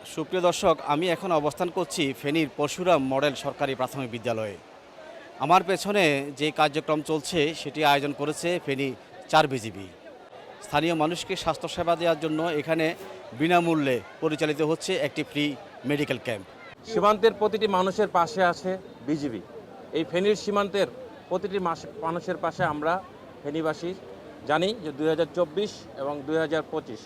সুপ্রিয় দর্শক, আমি এখন অবস্থান করছি ফেনীর পরশুরাম মডেল সরকারি প্রাথমিক বিদ্যালয়ে। আমার পেছনে যে কার্যক্রম চলছে সেটি আয়োজন করেছে ফেনী 4 বিজিবি। স্থানীয় মানুষকে স্বাস্থ্যসেবা দেওয়ার জন্য এখানে বিনামূল্যে পরিচালিত হচ্ছে একটি ফ্রি মেডিকেল ক্যাম্প। সীমান্তের প্রতিটি মানুষের পাশে আছে বিজিবি। এই ফেনীর সীমান্তের প্রতিটি মানুষের পাশে আমরা ফেনীবাসী জানি যে 2024 এবং 2025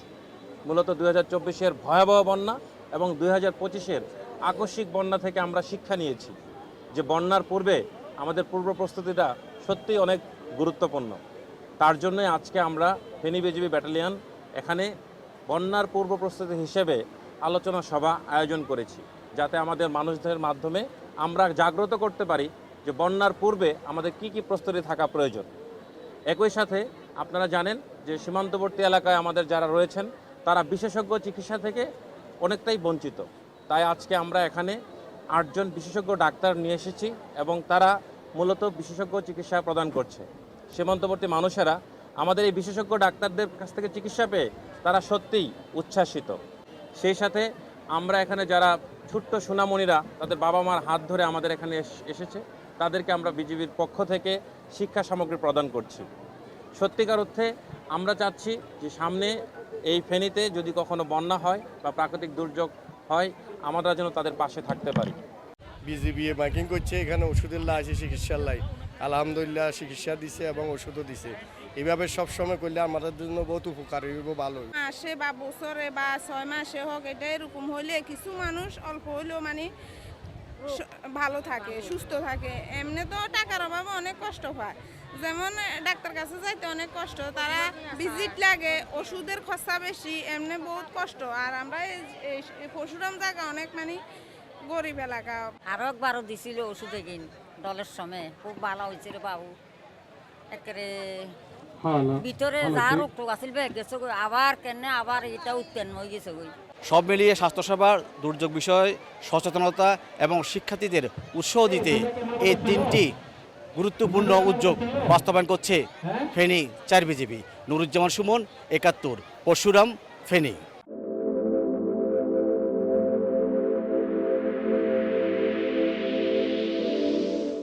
মূলত 2024-এর ভয়াবহ বন্যা এবং 2025-এর আকস্মিক বন্যা থেকে আমরা শিক্ষা নিয়েছি যে বন্যার পূর্বে আমাদের পূর্ব প্রস্তুতিটা সত্যিই অনেক গুরুত্বপূর্ণ। তার জন্যই আজকে আমরা ফেনী বিজিবি ব্যাটালিয়ন এখানে বন্যার পূর্ব প্রস্তুতি হিসেবে আলোচনা সভা আয়োজন করেছি, যাতে আমাদের মানুষদের মাধ্যমে আমরা জাগ্রত করতে পারি যে বন্যার পূর্বে আমাদের কি কি প্রস্তুতি থাকা প্রয়োজন। একই সাথে আপনারা জানেন যে সীমান্তবর্তী এলাকায় আমাদের যারা রয়েছেন তারা বিশেষজ্ঞ চিকিৎসা থেকে অনেকটাই বঞ্চিত। তাই আজকে আমরা এখানে 8 জন বিশেষজ্ঞ ডাক্তার নিয়ে এসেছি এবং তারা মূলত বিশেষজ্ঞ চিকিৎসা প্রদান করছে। সীমান্তবর্তী মানুষেরা আমাদের এই বিশেষজ্ঞ ডাক্তারদের কাছ থেকে চিকিৎসা পেয়ে তারা সত্যিই উচ্ছ্বাসিত। সেই সাথে আমরা এখানে যারা ছোট্ট সোনামণিরা তাদের বাবা মার হাত ধরে আমাদের এখানে এসেছে, তাদেরকে আমরা বিজিবির পক্ষ থেকে শিক্ষা সামগ্রী প্রদান করছি। সত্যিকার অর্থে আমরা চাচ্ছি যে সামনে এই ফেনীতে যদি কখনো বন্যা হয় বা প্রাকৃতিক দুর্যোগ হয়, আমরা যেন তাদের পাশে থাকতে পারি। বিজিবি মাইকিং করছে, এখানে ওষুধের লাই আছে, চিকিৎসার লাই আলহামদুলিল্লাহ চিকিৎসা দিছে এবং ওষুধও দিছে। এইভাবে সবসময় করলে আমাদের জন্য বহুত উপকার হইব, ভালো মাসে বা বছরে বা 6 মাসে হোক, এটা এরকম হইলে কিছু মানুষ অল্প হইলেও মানে ভালো থাকে, সুস্থ থাকে। এমনি তো টাকার অভাবে অনেক কষ্ট পায়, যেমন ডাক্তার কাছে যাইতে অনেক কষ্ট, তারা ভিজিট লাগে, ওষুধের খরচা বেশি, এমনি বহুত কষ্ট। আর আমরা এই পরশুরাম জায়গা অনেক মানে গরিব এলাকা। আরো একবারও দিছিল ওষুধ কিন দলের সময়, খুব ভালো হয়েছিল বাবু। একেবারে ভিতরে যা রোগ টোগ আছিল গেছে গই, আবার কেনে আবার এটা উৎপন্ন হয়ে গেছে গই। সব মিলিয়ে স্বাস্থ্যসেবার, দুর্যোগ বিষয় সচেতনতা এবং শিক্ষার্থীদের উৎসাহ দিতে এই 3টি গুরুত্বপূর্ণ উদ্যোগ বাস্তবায়ন করছে ফেনী 4 বিজিবি। নুরুজ্জামান সুমন, 71, পরশুরাম, ফেনী।